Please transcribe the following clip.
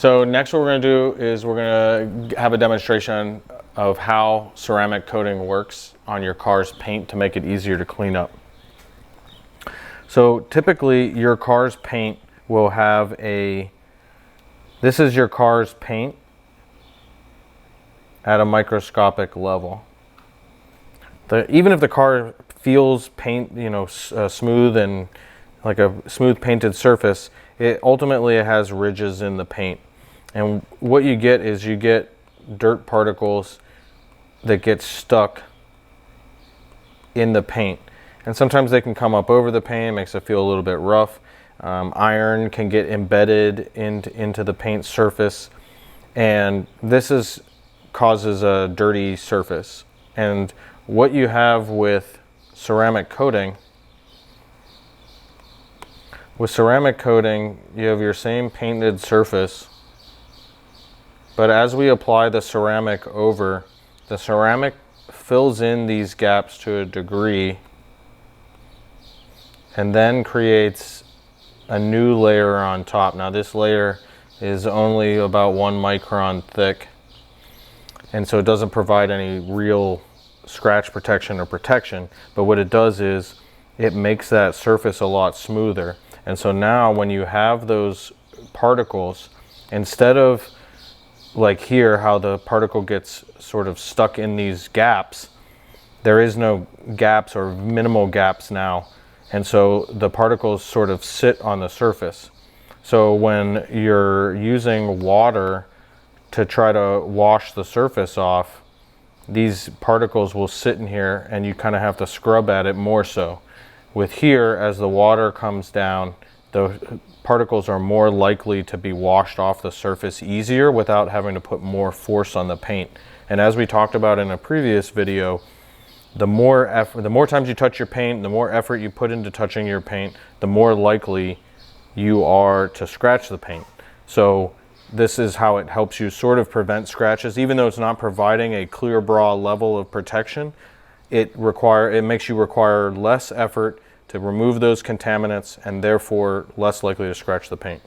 So next what we're going to do is we're going to have a demonstration of how ceramic coating works on your car's paint to make it easier to clean up. So typically your car's paint will have this is your car's paint at a microscopic level. Even if the car feels paint, smooth and like a smooth painted surface, it ultimately has ridges in the paint. And what you get is you get dirt particles that get stuck in the paint. And sometimes they can come up over the paint, makes it feel a little bit rough. Iron can get embedded into the paint surface, and this causes a dirty surface. And what you have with ceramic coating, you have your same painted surface, but as we apply the ceramic over, the ceramic fills in these gaps to a degree and then creates a new layer on top. Now this layer is only about 1 micron thick, and so it doesn't provide any real scratch protection or protection, but what it does is it makes that surface a lot smoother. And so now when you have those particles, instead of like here how the particle gets sort of stuck in these gaps, there is no gaps or minimal gaps now. And so the particles sort of sit on the surface. So when you're using water to try to wash the surface off, these particles will sit in here and you kind of have to scrub at it more so. With here, as the water comes down, the particles are more likely to be washed off the surface easier without having to put more force on the paint. And as we talked about in a previous video, the more times you touch your paint, the more effort you put into touching your paint, the more likely you are to scratch the paint. So this is how it helps you sort of prevent scratches. Even though it's not providing a clear bra level of protection, it makes you require less effort to remove those contaminants and therefore less likely to scratch the paint.